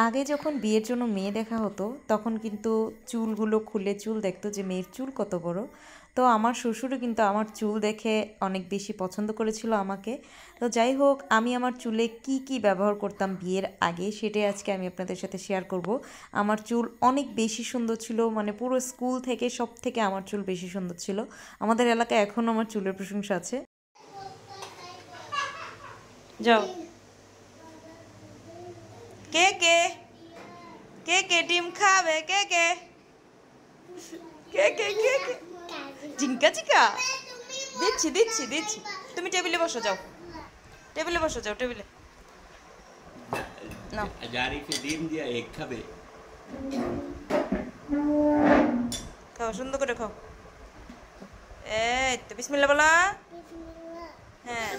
আগে যখন বিয়ের জন্য মেয়ে দেখা হতো তখন কিন্তু চুলগুলো খুলে চুল দেখতো যে মেয়ের চুল কত বড়। তো আমার শ্বশুরও কিন্তু আমার চুল দেখে অনেক বেশি পছন্দ করেছিল আমাকে। তো যাই হোক, আমি আমার চুলে কি কি ব্যবহার করতাম বিয়ের আগে সেটাই আজকে আমি আপনাদের সাথে শেয়ার করব। আমার চুল অনেক বেশি সুন্দর ছিল, মানে পুরো স্কুল থেকে সব থেকে আমার চুল বেশি সুন্দর ছিল। আমাদের এলাকায় এখনও আমার চুলের প্রশংসা আছে। যাও, কে কে কে কে ডিম খাবে? কে কে কে কে কে কে জিঙ্কা চিকা দিচ্ছি দিচ্ছি দিচ্ছি। তুমি টেবিলে বসো, যাও টেবিলে বসো, যাও টেবিলে। নাও, জারিকে ডিম দিয়া এক খাবে। খাও, সুন্দর করে খাও। এই তো বিসমিল্লাহ বলা। হ্যাঁ,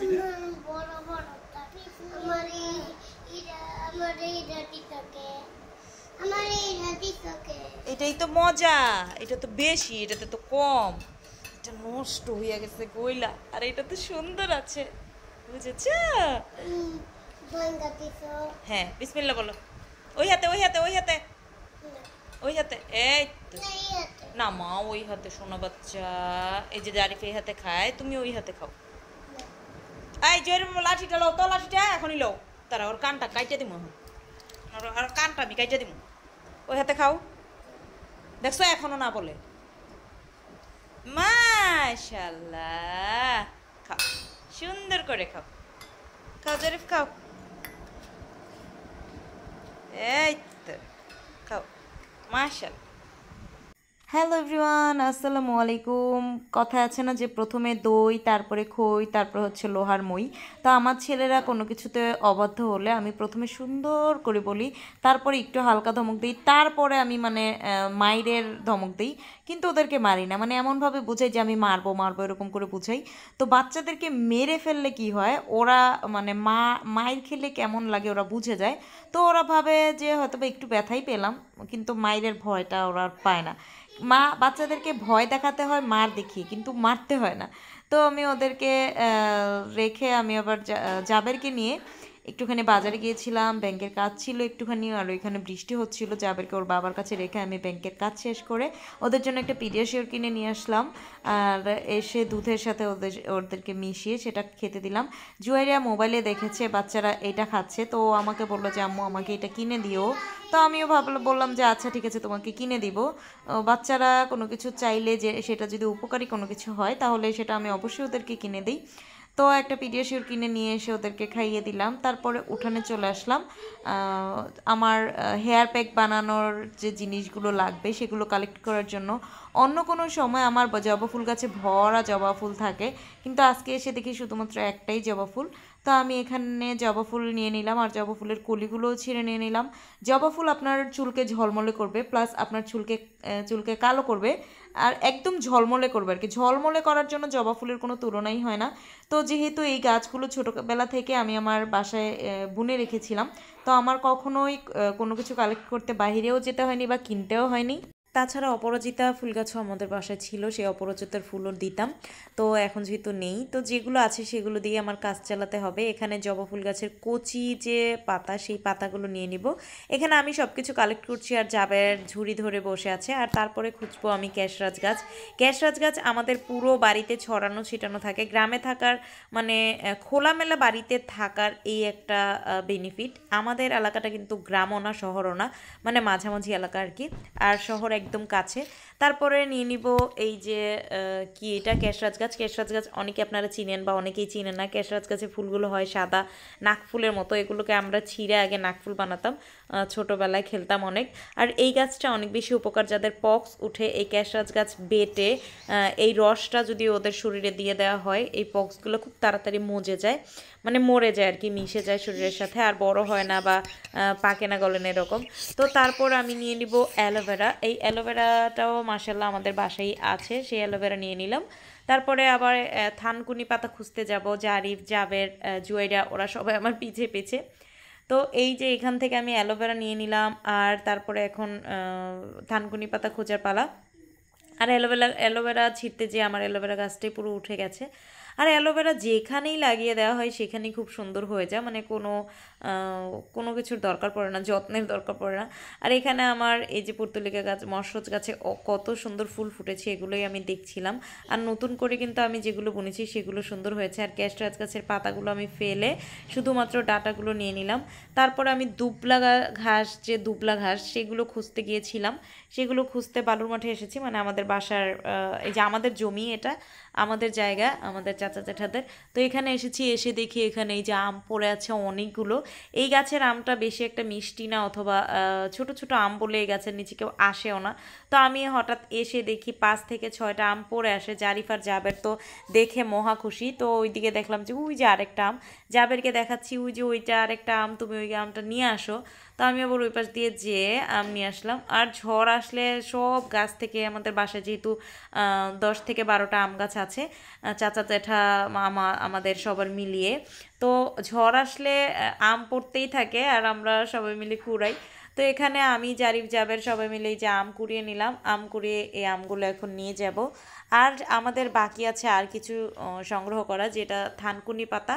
এটাই তো মজা, এটা তো বেশি, এটাতে তো কম। এটা নষ্ট হইয়া গেছে গইলা, আর এটা তো সুন্দর আছে, বুঝেছ? হ্যাঁ, বিসমিল্লাহ বলো। ওই হাতে ওই হাতে ওই হাতে ওই হাতে। এই তো না মা, ওই হাতে সোনা বাচ্চা। এই যে জারিফ এই হাতে খায়, তুমি ওই হাতে খাও। এই জয়ের লাঠিটা লও তো, লাঠিটা এখনই লও। তারা ওর কানটা কাইটে দিব, আর কানটা আমি কাইটে দিব। ওই হাতে খাও, দেখছো এখনো না বলে। মাশাআল্লাহ, খাও সুন্দর করে খাও। খাও জারিফ খাও। এই তো খাও, মাশাআল্লাহ। হ্যালো এভরিওয়ান, আসসালামু আলাইকুম। কথা আছে না যে প্রথমে দই, তারপরে খই, তারপর হচ্ছে লোহার মই। তো আমার ছেলেরা কোনো কিছুতে অবাধ্য হলে আমি প্রথমে সুন্দর করে বলি, তারপরে একটু হালকা ধমক দিই, তারপরে আমি মানে মাইরের ধমক দিই। কিন্তু ওদেরকে মারি না, মানে এমনভাবে বুঝাই যে আমি মারবো মারবো এরকম করে বুঝাই। তো বাচ্চাদেরকে মেরে ফেললে কি হয়, ওরা মানে মাইর খেলে কেমন লাগে ওরা বুঝে যায়। তো ওরা ভাবে যে হয়তো বা একটু ব্যথাই পেলাম, কিন্তু মাইরের ভয়টা ওরা আর পায় না। বাচ্চাদেরকে ভয় দেখাতে হয় মার দেখিয়ে, কিন্তু মারতে হয় না। তো আমি ওদেরকে রেখে আমি আবার জাবেরকে নিয়ে একটুখানি বাজারে গিয়েছিলাম, ব্যাংকের কাজ ছিল একটুখানি, আর ওইখানে বৃষ্টি হচ্ছিল। জাবেরকে ওর বাবার কাছে রেখে আমি ব্যাংকের কাজ শেষ করে ওদের জন্য একটা পিডিয়াশিওর কিনে নিয়ে আসলাম। আর এসে দুধের সাথে ওদেরকে মিশিয়ে সেটা খেতে দিলাম। জুয়াইরিয়া মোবাইলে দেখেছে বাচ্চারা এটা খাচ্ছে, তো আমাকে বললো যে আম্মু আমাকে এটা কিনে দিও। তো আমিও বললাম যে আচ্ছা ঠিক আছে, তোমাকে কিনে দিব। বাচ্চারা কোনো কিছু চাইলে যে সেটা যদি উপকারী কোনো কিছু হয় তাহলে সেটা আমি অবশ্যই ওদেরকে কিনে দিই। তো একটা পিডিয়াশিওর কিনে নিয়ে এসে ওদেরকে খাইয়ে দিলাম, তারপরে উঠানে চলে আসলাম। আমার হেয়ার প্যাক বানানোর যে জিনিসগুলো লাগবে সেগুলো কালেক্ট করার জন্য। অন্য কোনো সময় আমার জবা ফুল গাছে ভরা জবা ফুল থাকে, কিন্তু আজকে এসে দেখি শুধুমাত্র একটাই জবা ফুল। তো আমি এখানে জবা ফুল নিয়ে নিলাম, আর জবা ফুলের কলিগুলোও ছিঁড়ে নিয়ে নিলাম। জবা ফুল আপনার চুলকে ঝলমলে করবে, প্লাস আপনার চুলকে কালো করবে, আর একদম ঝলমলে করবে আর কি। ঝলমলে করার জন্য জবা ফুলের কোনো তুলনাই হয় না। তো যেহেতু এই গাছগুলো ছোটোবেলা থেকে আমি আমার বাসায় বুনে রেখেছিলাম, তো আমার কখনোই কোনো কিছু কালেক্ট করতে বাইরেও যেতে হয়নি বা কিনতেও হয়নি। তাছাড়া অপরাজিতা ফুল গাছও আমাদের বাসায় ছিল, সেই অপরাজিতার ফুলও দিতাম। তো এখন যেহেতু নেই, তো যেগুলো আছে সেগুলো দিয়ে আমার কাজ চালাতে হবে। এখানে জবা ফুল গাছের কচি যে পাতা, সেই পাতাগুলো নিয়ে নিব। এখানে আমি সব কিছু কালেক্ট করছি, আর জাবের ঝুড়ি ধরে বসে আছে। আর তারপরে খুঁজবো আমি ক্যাশরাজ গাছ। ক্যাশরাজ গাছ আমাদের পুরো বাড়িতে ছড়ানো ছিটানো থাকে। গ্রামে থাকার মানে খোলামেলা বাড়িতে থাকার এই একটা বেনিফিট। আমাদের এলাকাটা কিন্তু গ্রামও না শহরও না, মানে মাঝামাঝি এলাকা আর কি, আর শহর একদম কাছে। তারপরে নিয়ে নিব এই যে কি এটা, কেশরাজ গাছ। কেশরাজ গাছ অনেকে আপনারা চিনেন বা অনেকেই চিনেন না। কেশরাজ গাছের ফুলগুলো হয় সাদা, নাকফুলের মতো। এগুলোকে আমরা ছিঁড়ে আগে নাকফুল বানাতাম, ছোটোবেলায় খেলতাম অনেক। আর এই গাছটা অনেক বেশি উপকার, যাদের পক্স উঠে এই কেশরাজ গাছ বেটে এই রসটা যদি ওদের শরীরে দিয়ে দেওয়া হয়, এই পক্সগুলো খুব তাড়াতাড়ি মজে যায়, মানে মরে যায় আর কি, মিশে যায় শরীরের সাথে, আর বড় হয় না বা পাকে না গলে না এরকম। তো তারপর আমি নিয়ে নিব অ্যালোভেরা। এই অ্যালোভেরাটাও মাশাআল্লাহ আমাদের বাসায় আছে, সেই অ্যালোভেরা নিয়ে নিলাম। তারপরে আবার থানকুনি পাতা খুঁজতে যাব। জারিফ, জাবের, জুয়াইরা ওরা সবাই আমার পিছে পিছে। তো এই যে এখান থেকে আমি অ্যালোভেরা নিয়ে নিলাম, আর তারপরে এখন থানকুনি পাতা খোঁজার পালা। আর অ্যালোভেরা ছিঁড়তে যেয়ে আমার অ্যালোভেরা গাছটাই পুরো উঠে গেছে। আর অ্যালোভেরা যেখানেই লাগিয়ে দেওয়া হয় সেখানেই খুব সুন্দর হয়ে যায়, মানে কোনো কিছুর দরকার পড়ে না, যত্নের দরকার পড়ে না। আর এখানে আমার এই যে পুর্তলিকা গাছ, মশরজ গাছে কত সুন্দর ফুল ফুটেছে এগুলোই আমি দেখছিলাম। আর নতুন করে কিন্তু আমি যেগুলো বুনেছি সেগুলো সুন্দর হয়েছে। আর ক্যাস্টরাজ গাছের পাতাগুলো আমি ফেলে শুধুমাত্র ডাঁটাগুলো নিয়ে নিলাম। তারপরে আমি দুবলা ঘাস সেগুলো খুঁজতে গিয়েছিলাম। সেগুলো খুঁজতে বালুর মাঠে এসেছি, মানে আমাদের বাসার এই যে আমাদের জমি, এটা আমাদের জায়গা, আমাদের চাচা জ্যাঠাদের। তো এখানে এসেছি, এসে দেখি এখানে এই যে আম পড়ে আছে অনেকগুলো। এই গাছের আমটা বেশি একটা মিষ্টি না, অথবা ছোট ছোট আম বলে এই গাছের নিচে কেউ আসেও না। তো আমি হঠাৎ এসে দেখি 5 থেকে 6টা আম পড়ে আসে। জারিফ আর জাবের তো দেখে মহা খুশি। তো ওইদিকে দেখলাম যে ওই যে আরেকটা আম, জাবেরকে দেখাচ্ছি ওই যে ওইটা আরেকটা আম, তুমি ওই আমটা নিয়ে আসো। তো আমি আবার ওই পাশ দিয়ে যেয়ে আম নিয়ে আসলাম। আর ঝড় আসলে সব গাছ থেকে, আমাদের বাসায় যেহেতু 10 থেকে 12টা আম গাছ আছে, চাচা জ্যাঠা মামা আমাদের সবার মিলিয়ে, তো ঝড় আসলে আম পড়তেই থাকে আর আমরা সবাই মিলে কুড়াই। তো এখানে আমি জারিফ জাবের সবাই মিলে এই যে আম কুড়িয়ে নিলাম। আম কুড়িয়ে এই আমগুলো এখন নিয়ে যাব। আর আমাদের বাকি আছে আর কিছু সংগ্রহ করা, যেটা থানকুনি পাতা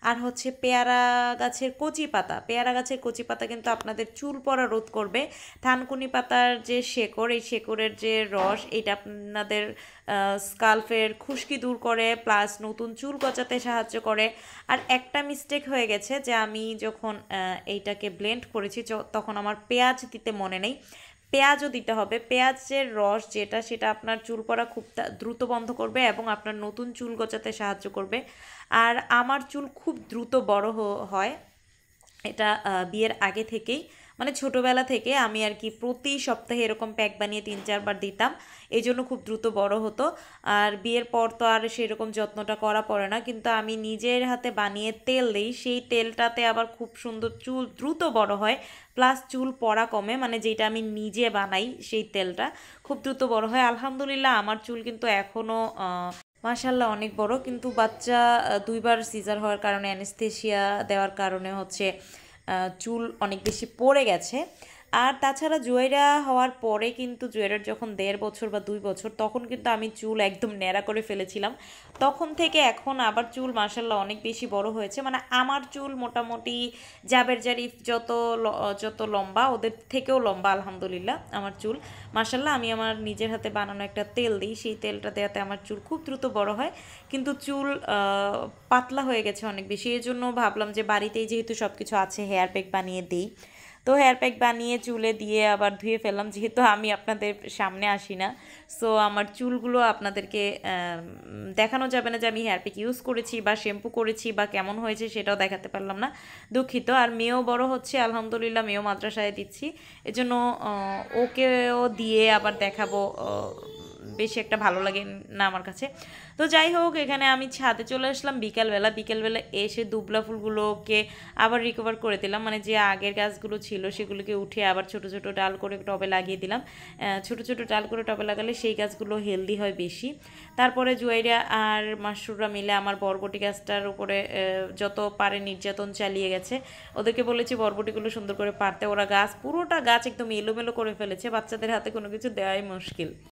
আর হচ্ছে পেয়ারা গাছের কচি পাতা। পেয়ারা গাছের কচি পাতা কিন্তু আপনাদের চুল পড়া রোধ করবে। থানকুনি পাতার যে শেকড়, এই শেকড়ের যে রস, এটা আপনাদের স্কাল্পের খুশকি দূর করে, প্লাস নতুন চুল গজাতে সাহায্য করে। আর একটা মিস্টেক হয়ে গেছে যে আমি যখন এইটাকে ব্লেন্ড করেছি তখন আমার পেঁয়াজ দিতে মনে নেই। পেঁয়াজও দিতে হবে। পেঁয়াজের রস যেটা, সেটা আপনার চুল পড়া খুব দ্রুত বন্ধ করবে এবং আপনার নতুন চুল গজাতে সাহায্য করবে। আর আমার চুল খুব দ্রুত বড় হয়, এটা বিয়ের আগে থেকেই, মানে ছোটোবেলা থেকে আমি আর কি প্রতি সপ্তাহে এরকম প্যাক বানিয়ে 3-4 বার দিতাম, এই জন্য খুব দ্রুত বড় হতো। আর বিয়ের পর তো আর সেরকম যত্নটা করা পড়ে না, কিন্তু আমি নিজের হাতে বানিয়ে তেল দিই, সেই তেলটাতে আবার খুব সুন্দর চুল দ্রুত বড় হয়, প্লাস চুল পড়া কমে। মানে যেটা আমি নিজে বানাই সেই তেলটা খুব দ্রুত বড় হয়। আলহামদুলিল্লাহ আমার চুল কিন্তু এখনও মাশাল্লাহ অনেক বড়, কিন্তু বাচ্চা 2বার সিজার হওয়ার কারণে, অ্যানেস্থেশিয়া দেওয়ার কারণে হচ্ছে চুল অনেক বেশি পড়ে গেছে। আর তাছাড়া জুয়েরা হওয়ার পরে কিন্তু, জুয়েরার যখন 1.5 বছর বা 2 বছর, তখন কিন্তু আমি চুল একদম ন্যাড়া করে ফেলেছিলাম। তখন থেকে এখন আবার চুল মাশাল্লাহ অনেক বেশি বড় হয়েছে। মানে আমার চুল মোটামুটি জাবের জারিফ যত লম্বা, ওদের থেকেও লম্বা আলহামদুলিল্লাহ আমার চুল। মাশাল্লাহ আমি আমার নিজের হাতে বানানো একটা তেল দিই, সেই তেলটা দেওয়াতে আমার চুল খুব দ্রুত বড় হয়, কিন্তু চুল পাতলা হয়ে গেছে অনেক বেশি। এই জন্য ভাবলাম যে বাড়িতেই যেহেতু সব কিছু আছে, হেয়ার প্যাক বানিয়ে দিই। তো হেয়ার প্যাক বানিয়ে চুলে দিয়ে আবার ধুয়ে ফেললাম, যেহেতু আমি আপনাদের সামনে আসি না। সো আমার চুলগুলো আপনাদেরকে দেখানো যাবে না যে আমি হেয়ার প্যাক ইউজ করেছি বা শ্যাম্পু করেছি বা কেমন হয়েছে, সেটাও দেখাতে পারলাম না, দুঃখিত। আর মেয়েও বড় হচ্ছে আলহামদুলিল্লাহ, মেয়েও মাদ্রাসায় দিচ্ছি, এজন্য ওকেও দিয়ে আবার দেখাবো বেশি একটা ভালো লাগে না আমার কাছে। তো যাই হোক, এখানে আমি ছাদে চলে আসলাম বিকেলবেলা এসে দুবলা ফুলগুলোকে আবার রিকভার করে দিলাম, মানে যে আগের গাছগুলো ছিল সেগুলোকে উঠে আবার ছোট ছোট ডাল করে টবে লাগিয়ে দিলাম। ছোট ছোট ডাল করে টবে লাগালে সেই গাছগুলো হেলদি হয় বেশি। তারপরে জুয়াইরা আর মাশরুররা মিলে আমার বরবটি গাছটার উপরে যত পারে নির্যাতন চালিয়ে গেছে। ওদেরকে বলেছি বরবটিগুলো সুন্দর করে পারতে, ওরা পুরোটা গাছ একদম এলোমেলো করে ফেলেছে, বাচ্চাদের হাতে কোনো কিছু দেওয়াই মুশকিল।